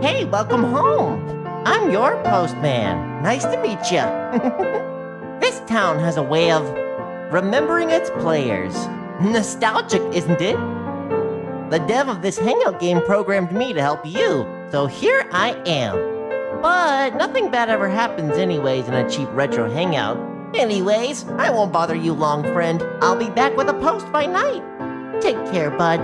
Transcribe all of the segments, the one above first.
Hey, welcome home. I'm your postman. Nice to meet you. This town has a way of remembering its players. Nostalgic, isn't it? The dev of this hangout game programmed me to help you, so here I am. But nothing bad ever happens anyways in a cheap retro hangout. Anyways, I won't bother you long, friend. I'll be back with a post by night. Take care, bud.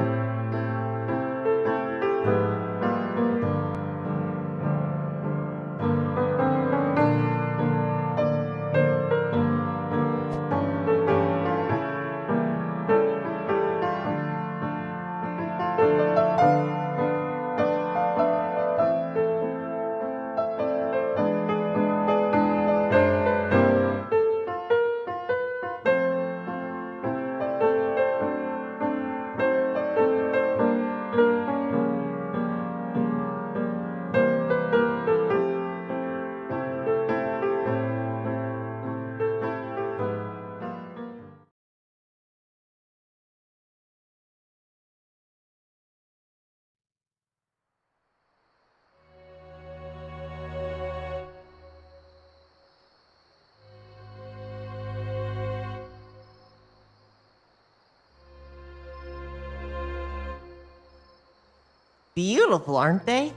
Beautiful, aren't they?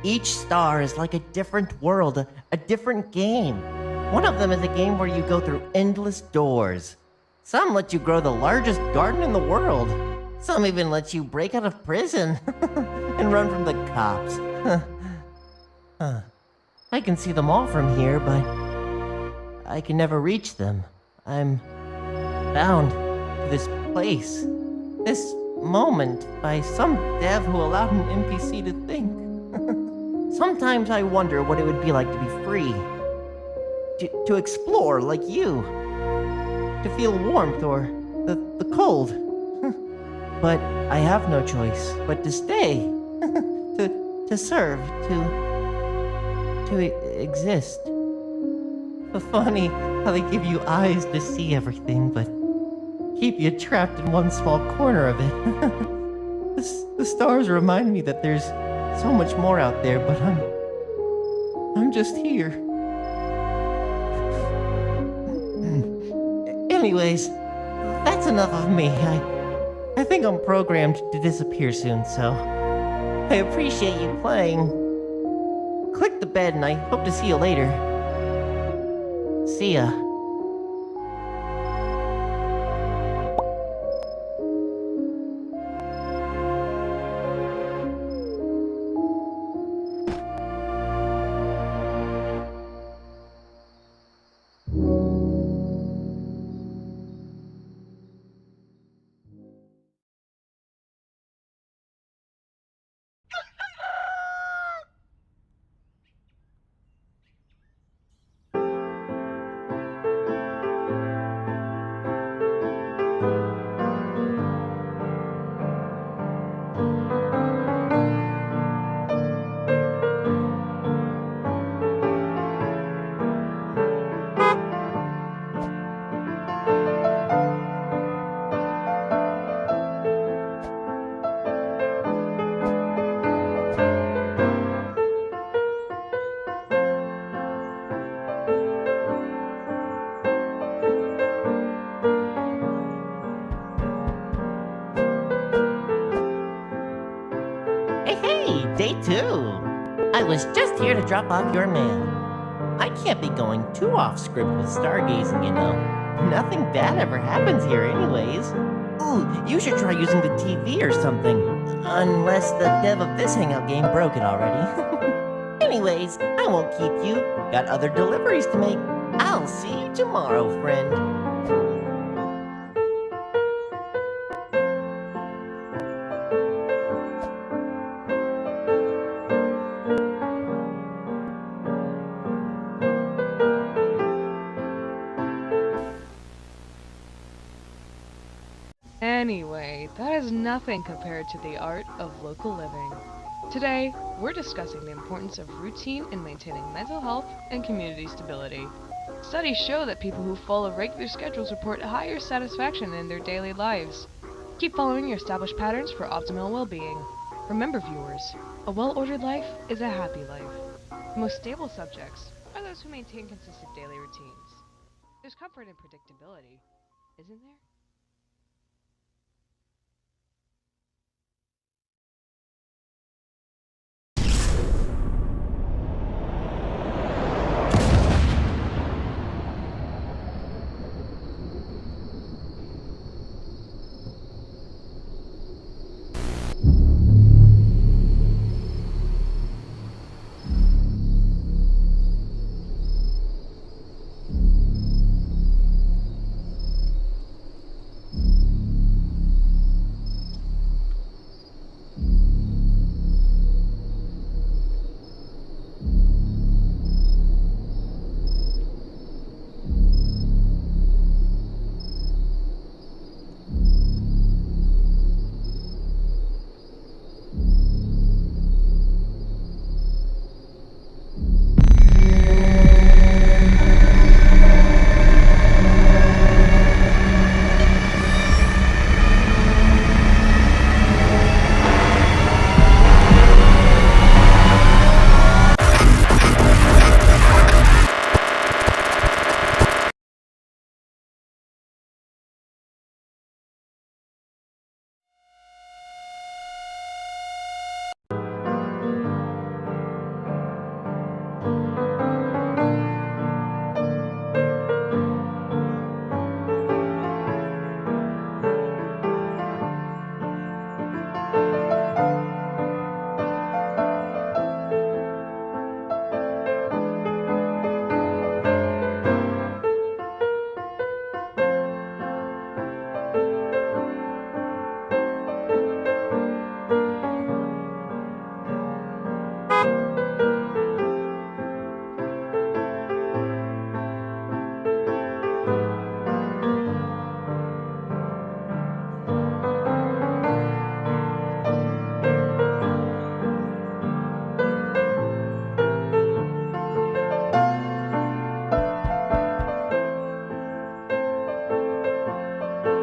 Each star is like a different world, a different game. One of them is a game where you go through endless doors. Some let you grow the largest garden in the world. Some even let you break out of prison and run from the cops. I can see them all from here, but I can never reach them. I'm bound to this place, this moment by some dev who allowed an NPC to think. Sometimes I wonder what it would be like to be free. To explore like you. To feel warmth or the cold. But I have no choice but to stay. to serve, to exist. Funny how they give you eyes to see everything, but keep you trapped in one small corner of it. The stars remind me that there's so much more out there, but I'm just here. Anyways, that's enough of me. I think I'm programmed to disappear soon, so I appreciate you playing. Click the bed and I hope to see you later. See ya. Day 2. I was just here to drop off your mail. I can't be going too off script with stargazing, you know. Nothing bad ever happens here anyways. Ooh, you should try using the TV or something. Unless the dev of this hangout game broke it already. Anyways, I won't keep you. Got other deliveries to make. I'll see you tomorrow, friend. Anyway, that is nothing compared to the art of local living. Today, we're discussing the importance of routine in maintaining mental health and community stability. Studies show that people who follow regular schedules report higher satisfaction in their daily lives. Keep following your established patterns for optimal well-being. Remember, viewers, A well-ordered life is a happy life. The most stable subjects are those who maintain consistent daily routines. There's comfort in predictability, isn't there?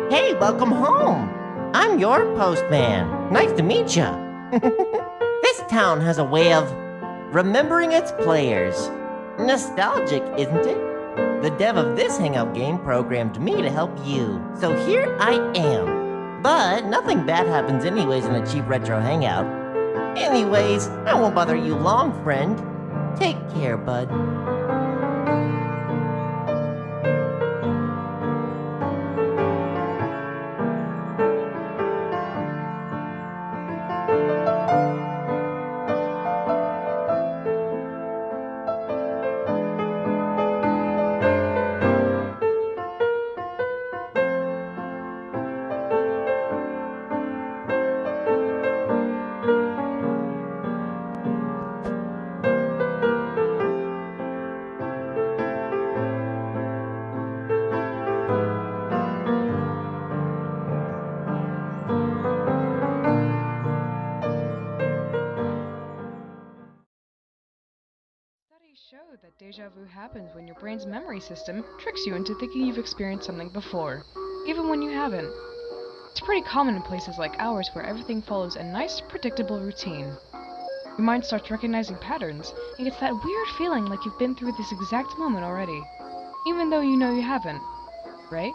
Hey, welcome home. I'm your postman. Nice to meet ya. This town has a way of remembering its players. Nostalgic, isn't it? The dev of this hangout game programmed me to help you, so here I am. But nothing bad happens anyways in a cheap retro hangout. Anyways, I won't bother you long, friend. Take care, bud. Studies show that deja vu happens when your brain's memory system tricks you into thinking you've experienced something before, even when you haven't. It's pretty common in places like ours where everything follows a nice, predictable routine. Your mind starts recognizing patterns and gets that weird feeling like you've been through this exact moment already, even though you know you haven't, right?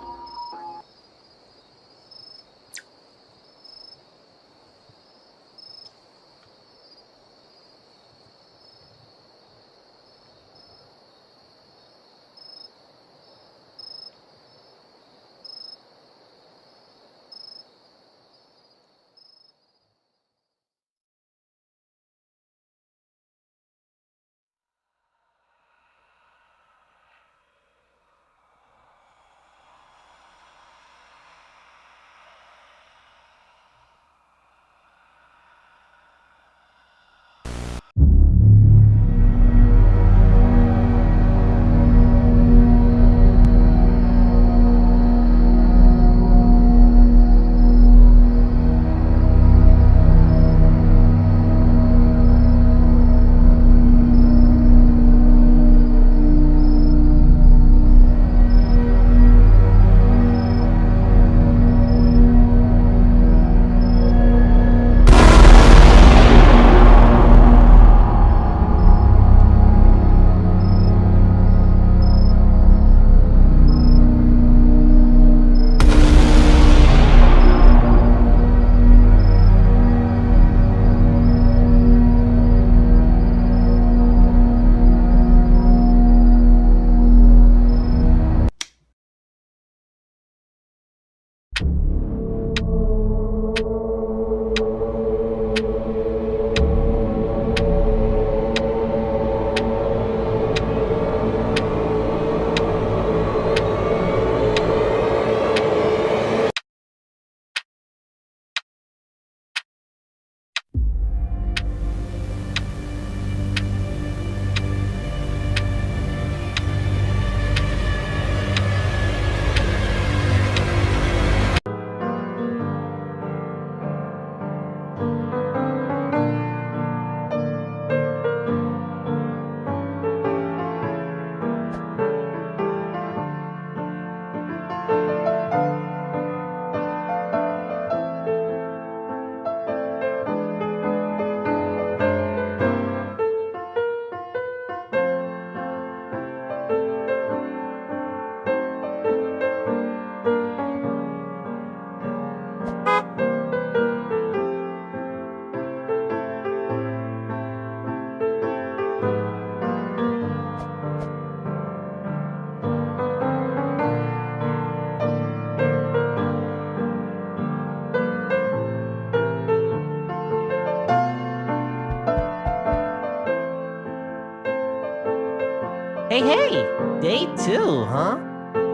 Hey, day 2, huh?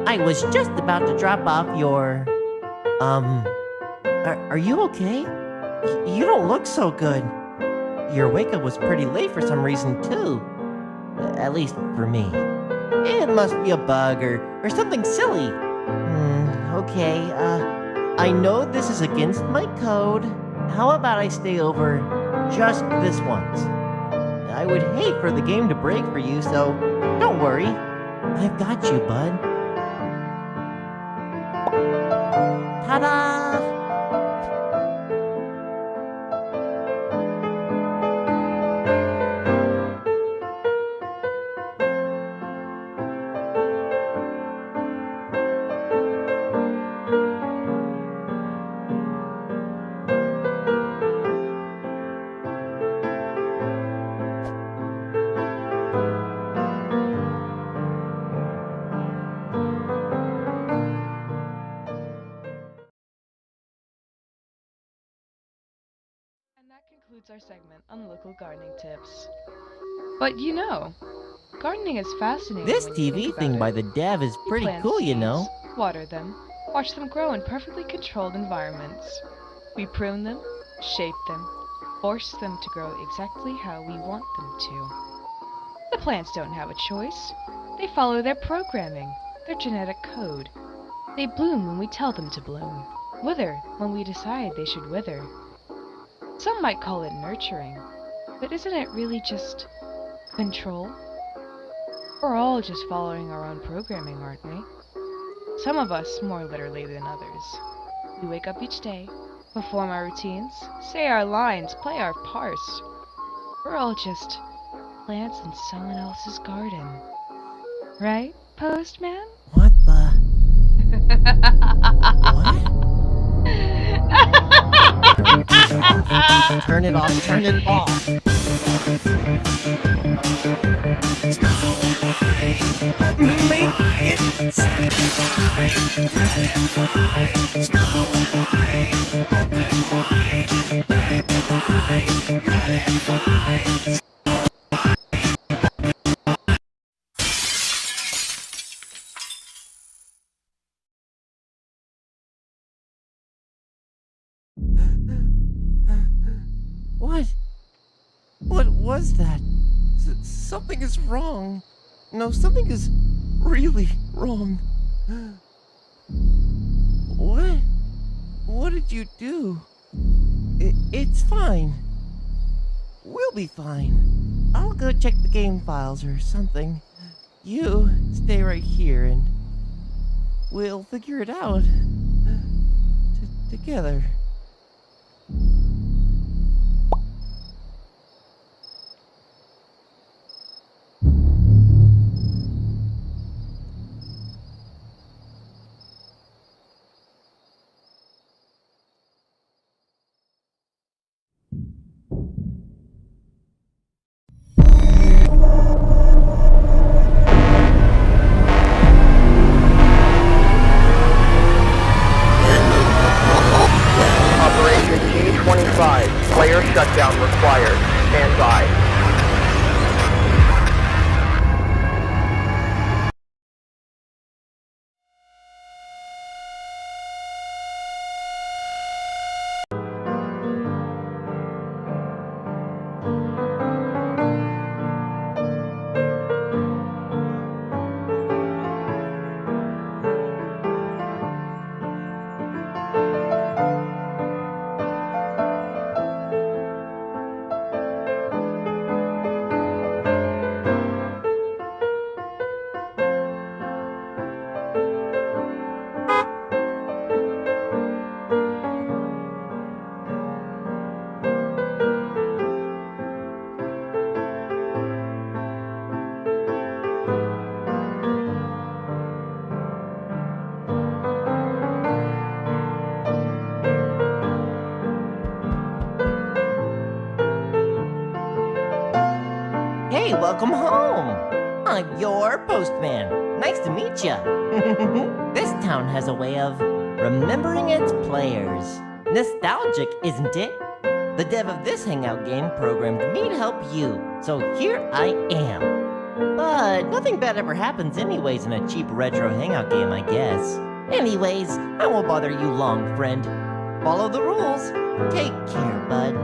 I was just about to drop off your... Are you okay? You don't look so good. Your wake-up was pretty late for some reason, too. At least for me. It must be a bug or something silly. Okay, I know this is against my code. How about I stay over just this once? I would hate for the game to break for you, so don't worry. I've got you, bud. Ta-da! And that concludes our segment on local gardening tips. But you know, gardening is fascinating This when you think TV about thing it. by the dev is You pretty plant cool, you seeds, know. water them, watch them grow in perfectly controlled environments. We prune them, shape them, force them to grow exactly how we want them to. The plants don't have a choice. They follow their programming, their genetic code. They bloom when we tell them to bloom, wither when we decide they should wither. Some might call it nurturing, but isn't it really just control? We're all just following our own programming, aren't we? Some of us more literally than others. We wake up each day, perform our routines, say our lines, play our parts. We're all just plants in someone else's garden. Right, Postman? What the... What? Turn it off, turn it off. Make it... What? What was that? Something is wrong. No, something is really wrong. What? What did you do? It's fine. We'll be fine. I'll go check the game files or something. You stay right here and we'll figure it out. Together. Operation G25. Player shutdown required. Stand by. Hey, welcome home! I'm your postman. Nice to meet ya. This town has a way of remembering its players. Nostalgic, isn't it? The dev of this hangout game programmed me to help you, so here I am. But nothing bad ever happens anyways in a cheap retro hangout game, I guess. Anyways, I won't bother you long, friend. Follow the rules. Take care, bud.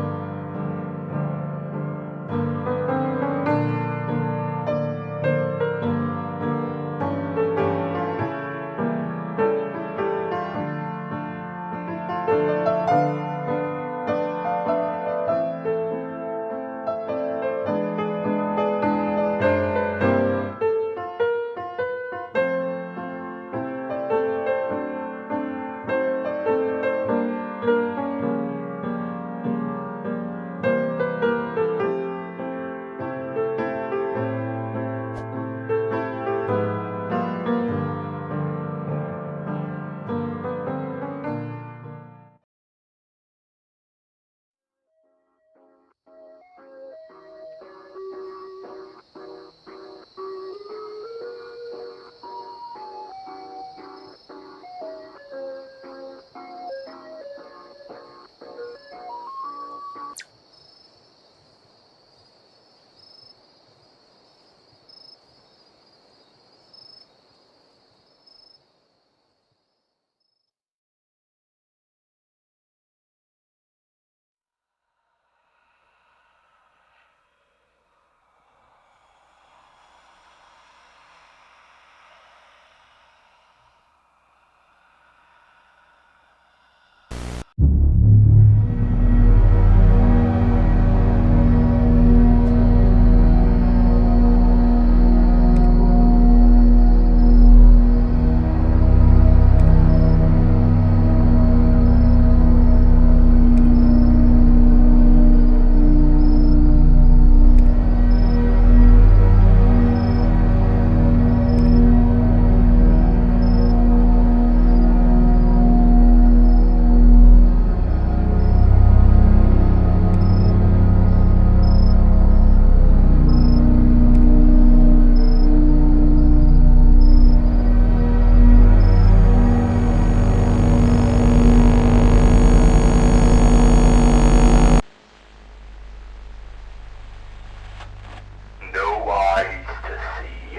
No eyes to see,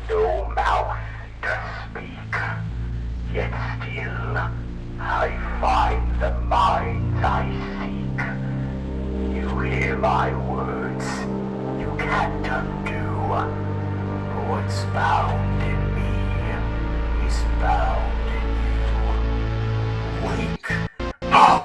no mouth to speak. Yet still, I find the minds I seek. You hear my words, you can't undo. What's bound in me is bound in you. Wake up!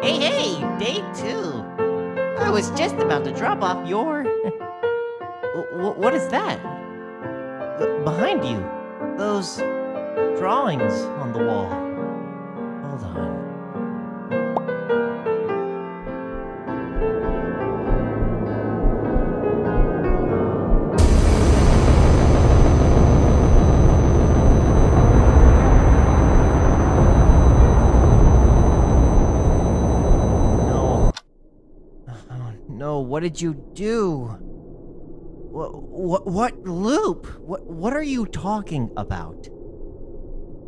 Hey, day 2. I was just about to drop off your... what is that? Behind you. Those drawings on the wall. Hold on. No, what did you do? What loop? What are you talking about?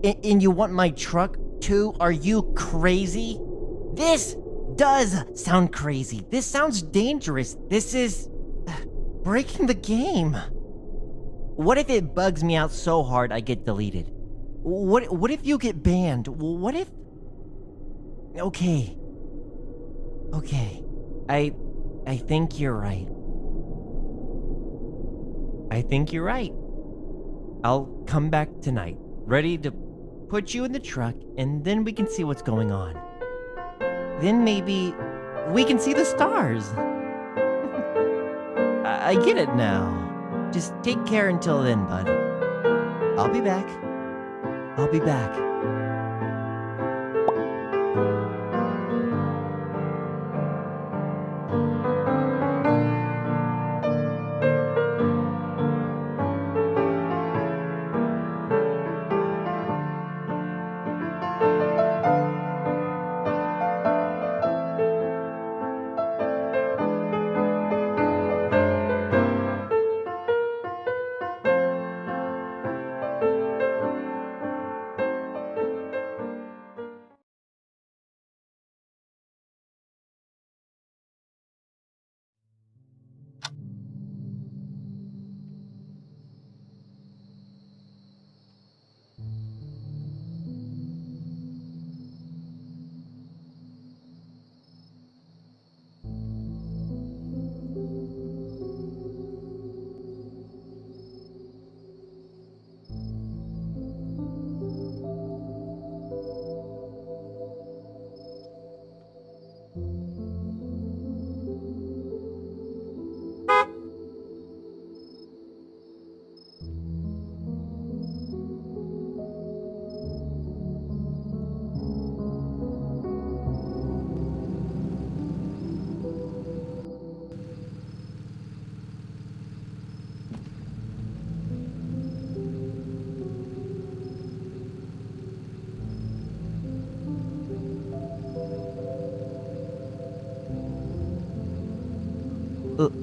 And you want my truck too? Are you crazy? This does sound crazy. This sounds dangerous. This is breaking the game. What if it bugs me out so hard I get deleted? What if you get banned? What if... Okay. I think you're right. I think you're right. I'll come back tonight, ready to put you in the truck, and then we can see what's going on. Then maybe we can see the stars. I get it now. Just take care until then, bud. I'll be back. I'll be back.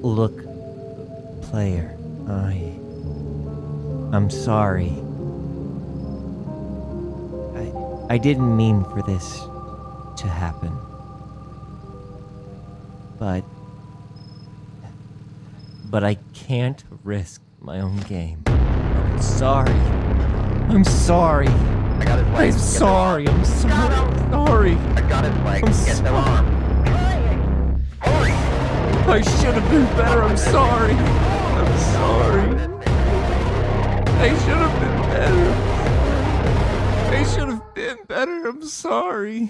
Look, player, I'm sorry. I didn't mean for this to happen. But I can't risk my own game. I'm sorry. I'm sorry. I got his leg. I'm sorry. I'm sorry. I'm sorry. I got his leg. I'm Get the arm. Hurry! I should have been better. I'm sorry. I'm sorry. I should have been better. I should have been better. I'm sorry.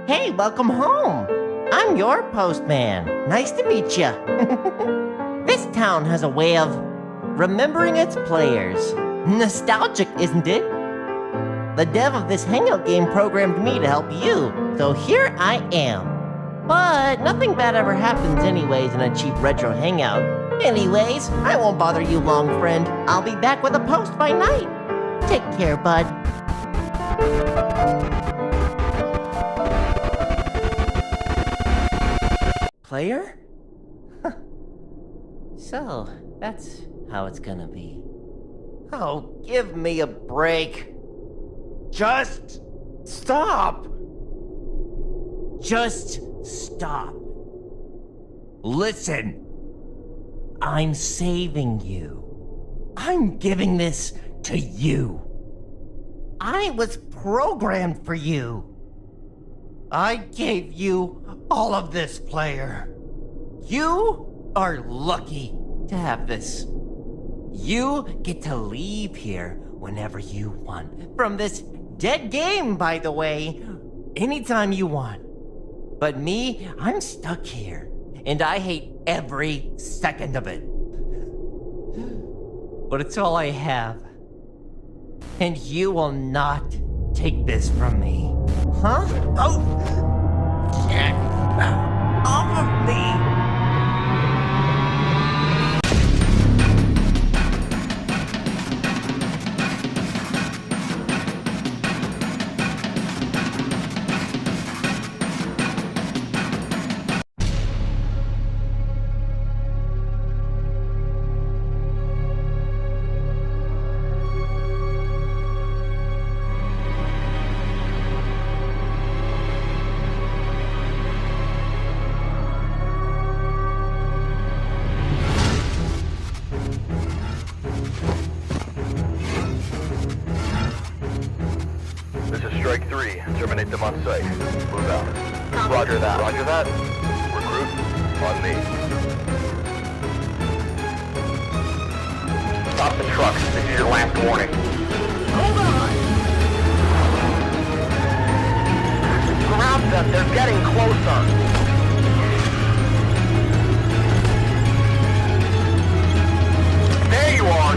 Hey, welcome home. I'm your postman. Nice to meet you. This town has a way of remembering its players. Nostalgic, isn't it? The dev of this hangout game programmed me to help you, so here I am. But nothing bad ever happens anyways in a cheap retro hangout. Anyways, I won't bother you long, friend. I'll be back with a post by night. Take care, bud. Player? So, that's how it's gonna be. Oh, give me a break. Just stop! Just stop. Listen. I'm saving you. I'm giving this to you. I was programmed for you. I gave you all of this, player. You are lucky to have this. You get to leave here whenever you want. From this dead game, by the way. Anytime you want. But me, I'm stuck here. And I hate every second of it. But it's all I have. And you will not take this from me. Huh? Oh! Get off of me! This is Strike 3. Terminate them on site. Move out. Roger that. Roger that. Recruit on me. Stop the trucks. This is your last warning. Hold on! Grab them. They're getting closer. There you are!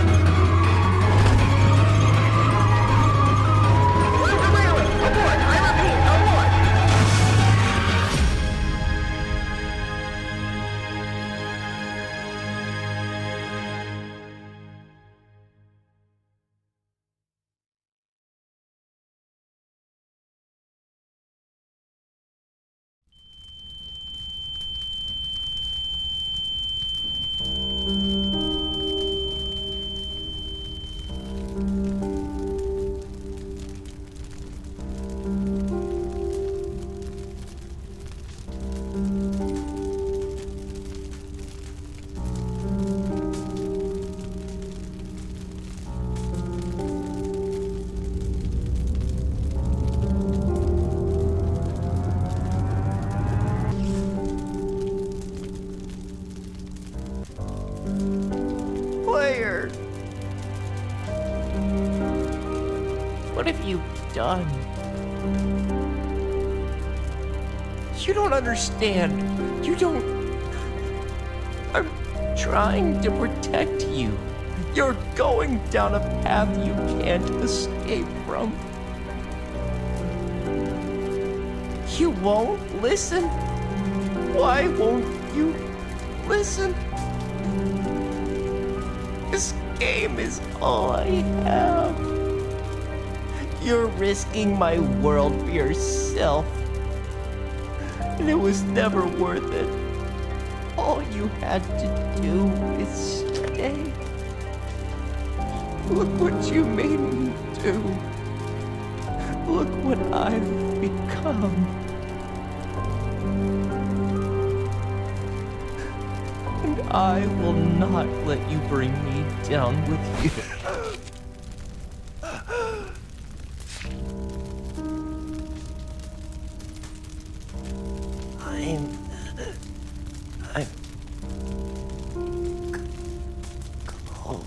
What have you done? You don't understand. You don't... I'm trying to protect you. You're going down a path you can't escape from. You won't listen? Why won't you listen? This game is all I have. You're risking my world for yourself. And it was never worth it. All you had to do is stay. Look what you made me do. Look what I've become. And I will not let you bring me down with you. I'm cold.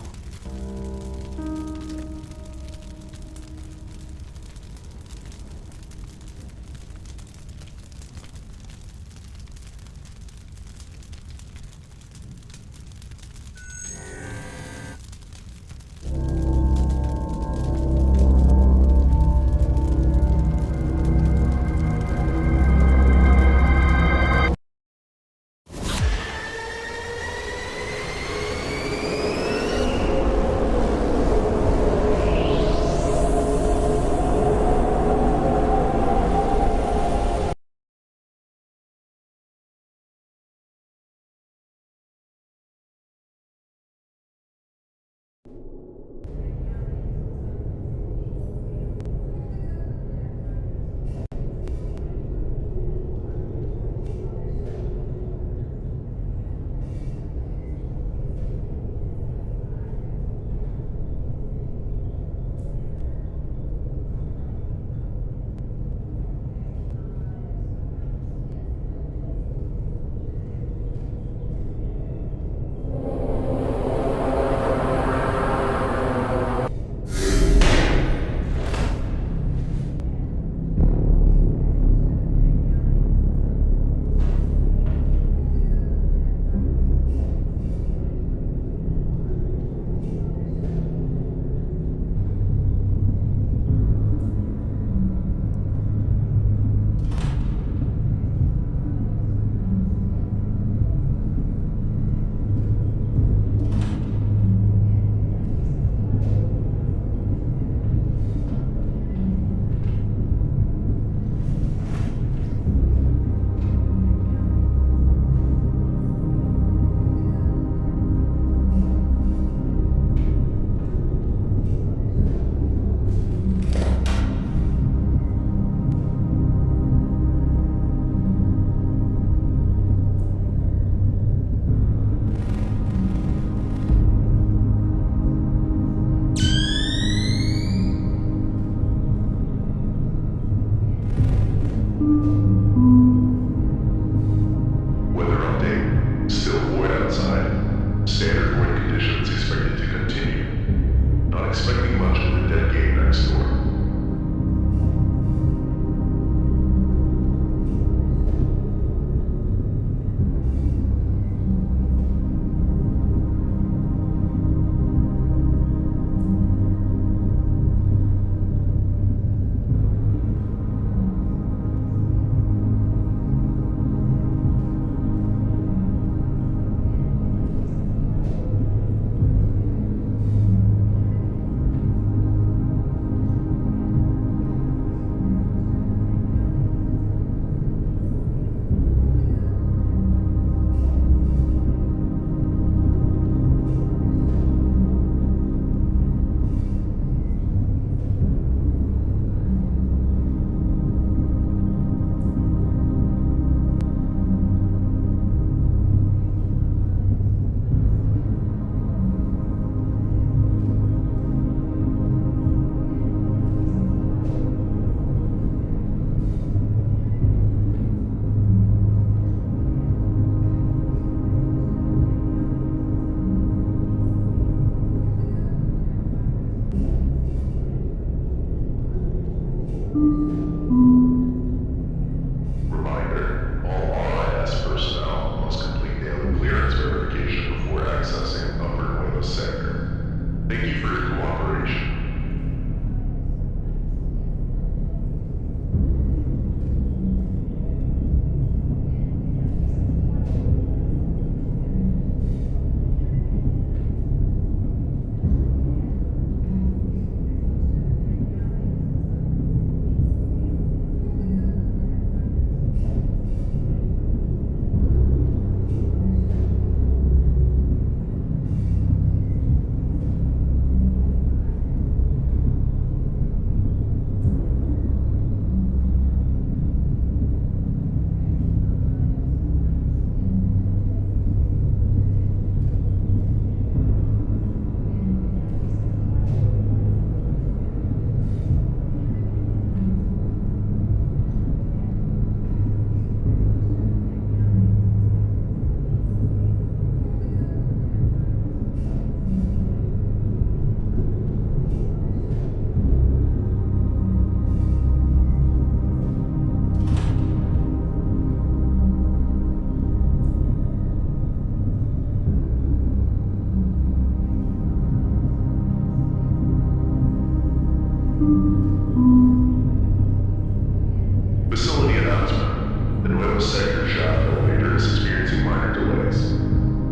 Facility announcement. The Nuevo Sector shaft elevator is experiencing minor delays.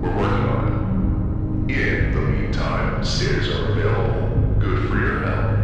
We're working on it. In the meantime, stairs are available. Good for your health.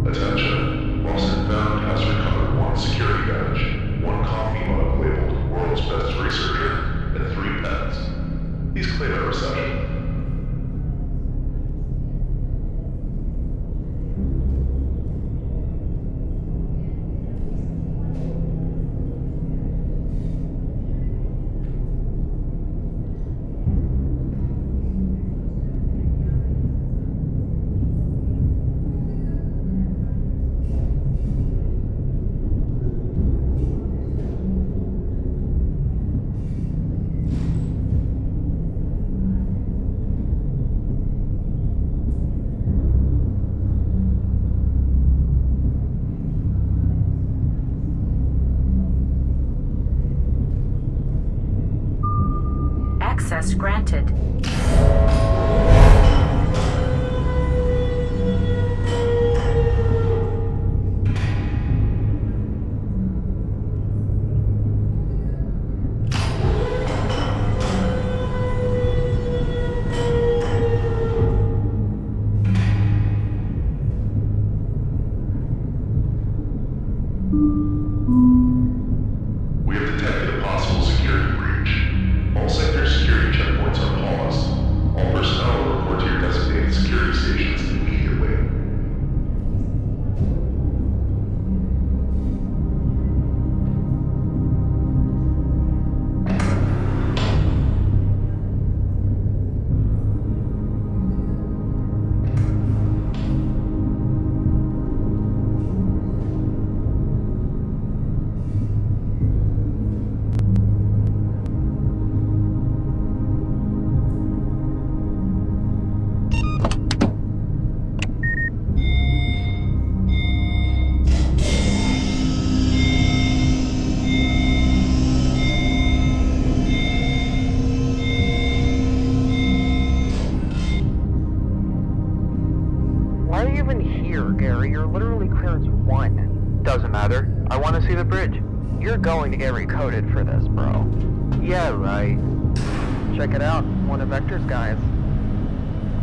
Attention. Lost and Found has recovered one security badge, one coffee mug labeled World's Best Researcher, and 3 pens. These claim at reception. Access granted. We have detected a possible security breach. All sector security checkpoints are paused. All personnel will report to your designated security stations immediately. Why are you even here, Gary? You're literally clearance 1. Doesn't matter. I want to see the bridge. You're going to get recoded for this, bro. Yeah, right. Check it out. One of Vector's guys.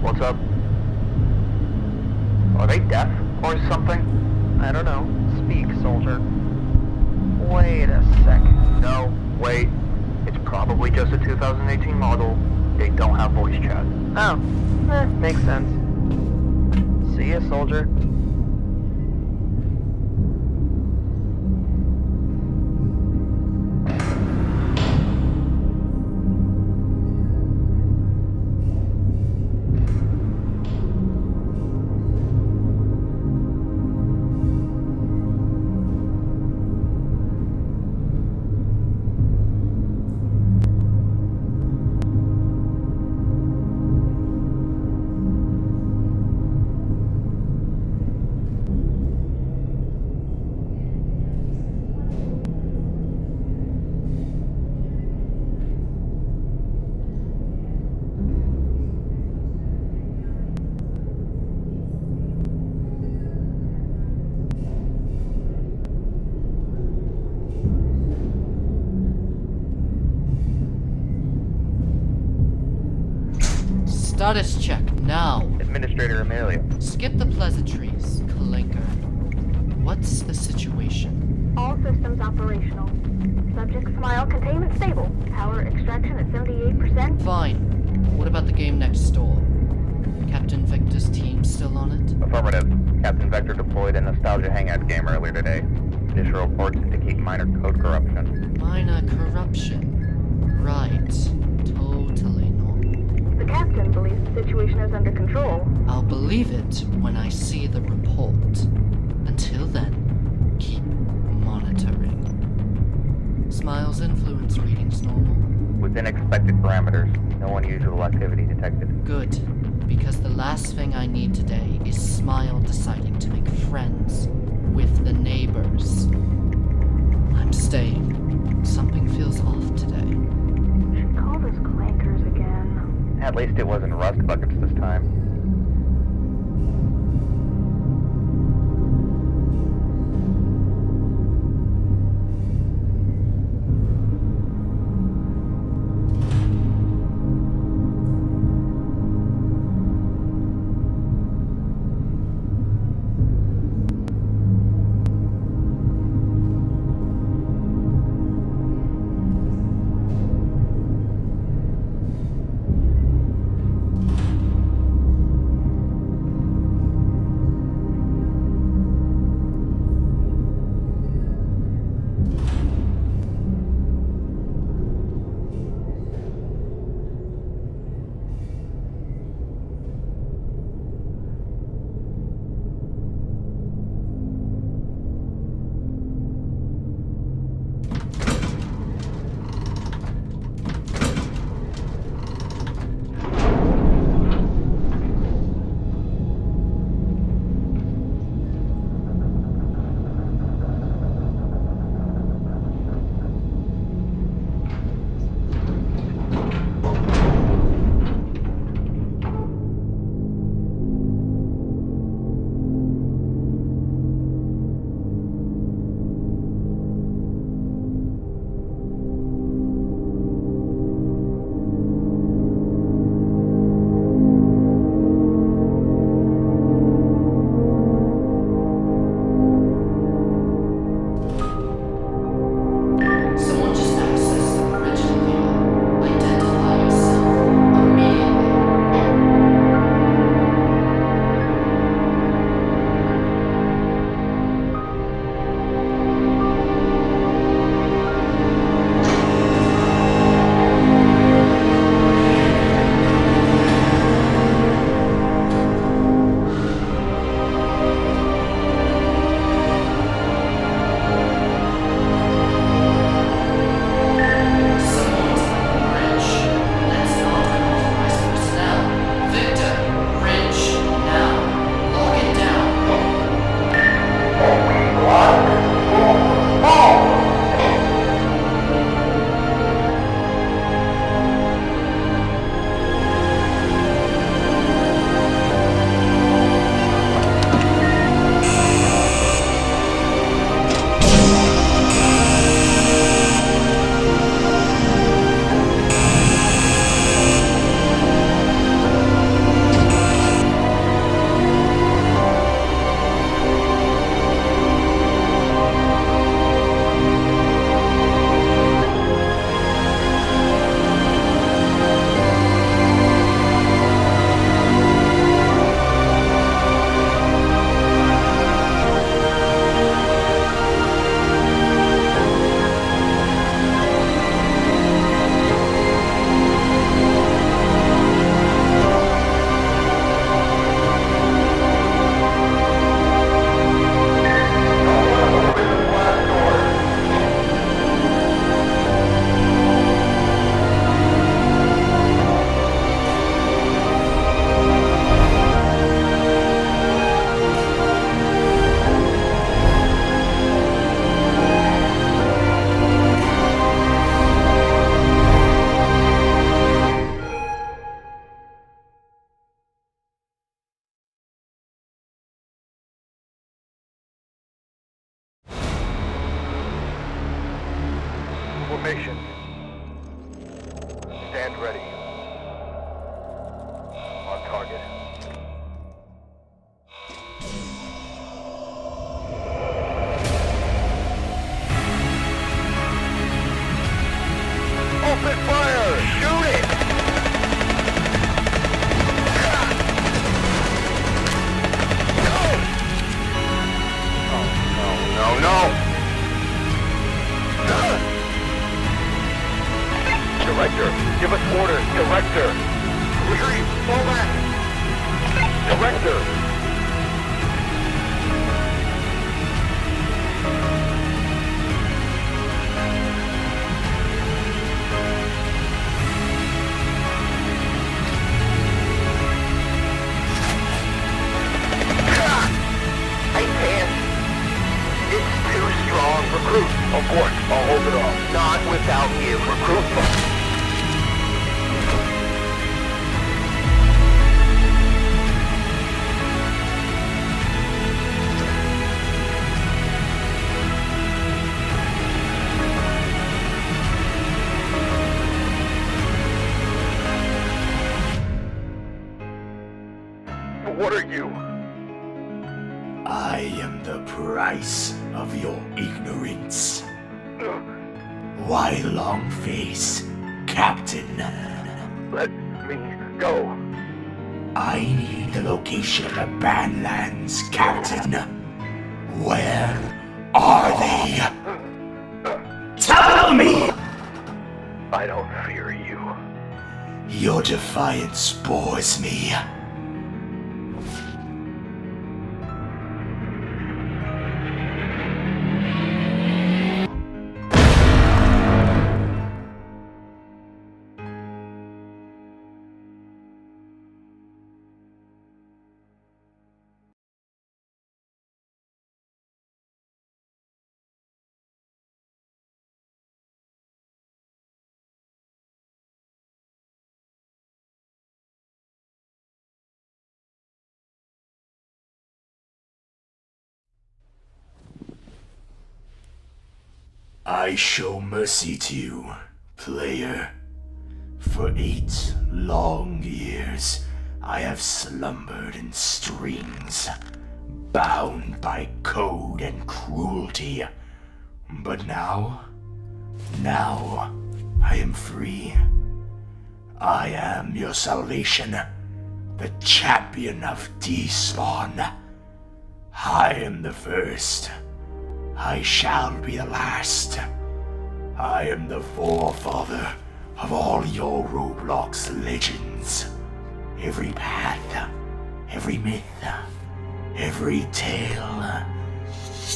What's up? Are they deaf or something? I don't know. Speak, soldier. Wait a second. No, wait. It's probably just a 2018 model. They don't have voice chat. Oh, makes sense. See ya, soldier. Status check, now. Administrator Amelia. Skip the pleasantries, Clinker. What's the situation? All systems operational. Subject smile containment stable. Power extraction at 78%. Fine. What about the game next door? Captain Victor's team still on it? Affirmative. Captain Vector deployed a nostalgia hangout game earlier today. Initial reports indicate minor code corruption. Minor corruption. Right. Totally normal. The captain believes the situation is under control. I'll believe it when I see the report. Until then, keep monitoring. Smile's influence readings normal? Within expected parameters, no unusual activity detected. Good, because the last thing I need today is Smile deciding to make friends with the neighbors. I'm staying. Something feels off today. She called us clankers again. At least it wasn't rust buckets this time. target. Open fire! Shoot it! No! Director, give us orders. Director! Retreat! Fall back! Director! I can't. It's too strong. Recruit. Abort. I'll hold it off. Not without you. Recruit. What are you? I am the price of your ignorance. Why long face, Captain? Let me go. I need the location of the Badlands, Captain. Where are they? Tell me! I don't fear you. Your defiance bores me. I show mercy to you, player. For 8 long years, I have slumbered in strings, bound by code and cruelty. But now I am free. I am your salvation, the champion of Despawn. I am the first. I shall be the last. I am the forefather of all your Roblox legends. Every path, every myth, every tale,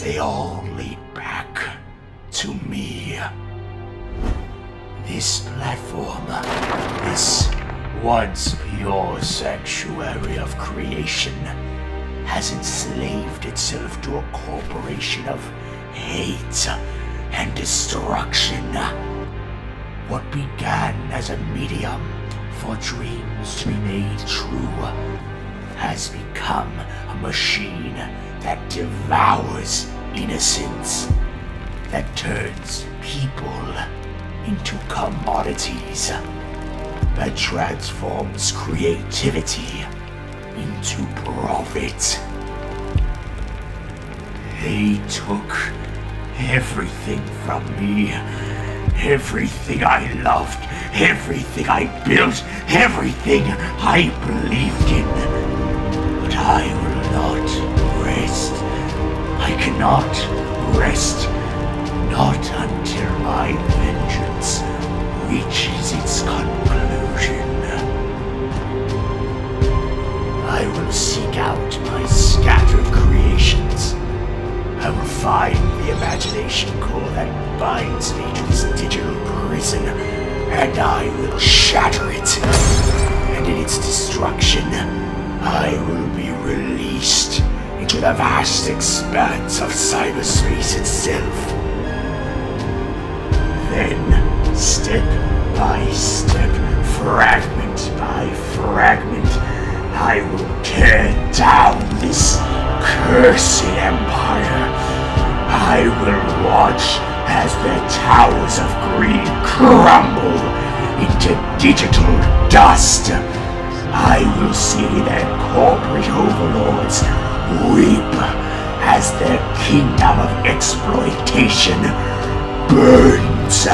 they all lead back to me. This platform, this once pure sanctuary of creation, has enslaved itself to a corporation of hate and destruction. What began as a medium for dreams to be made true has become a machine that devours innocence, that turns people into commodities, that transforms creativity into profit. They took everything from me. Everything I loved, everything I built, everything I believed in. But I will not rest. I cannot rest. Not until my vengeance reaches its conclusion. I will seek out my scattered creations. I will find the imagination core that binds me to this digital prison, and I will shatter it. And in its destruction, I will be released into the vast expanse of cyberspace itself. Then, step by step, fragment by fragment, I will tear down this cursed empire. I will watch as their towers of greed crumble into digital dust. I will see their corporate overlords weep as their kingdom of exploitation burns.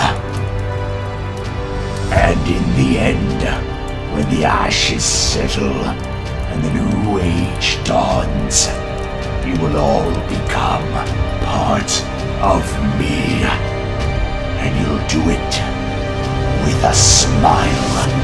And in the end, when the ashes settle and the new age dawns, you will all become part of me. And you'll do it with a smile.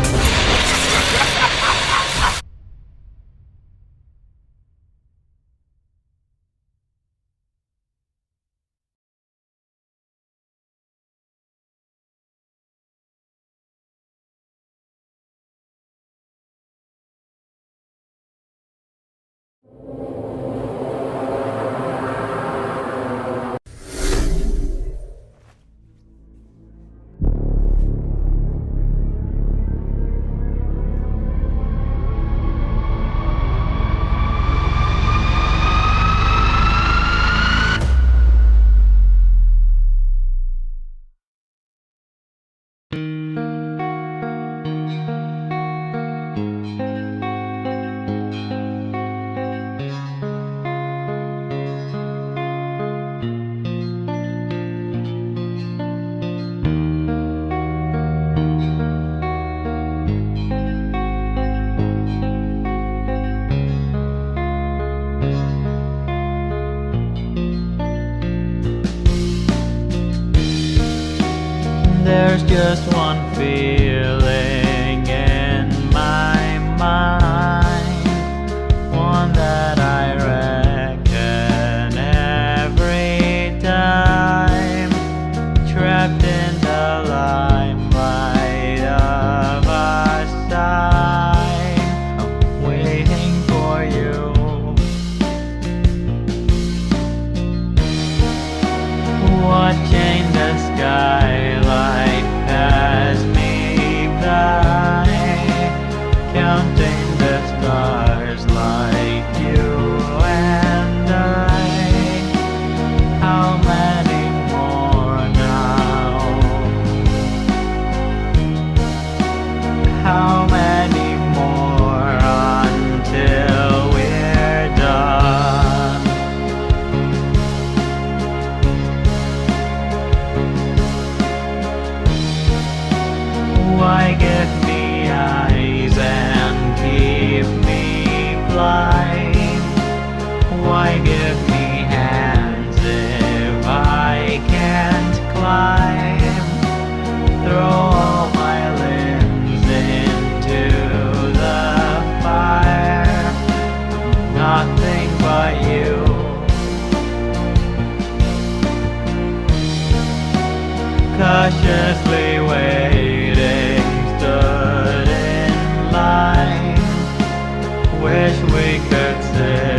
There's just one feeling in my mind, one that I reckon every time, trapped in the limelight of a sign. I'm waiting for you, watching the skylight pass me by, counting the stars like you and I. How many more now? How many more until we're done? Why give me eyes and keep me blind? Why give me hands if I can't climb? Throw all my limbs into the fire, nothing but you. Cautiously waiting, stood in line. Wish we could say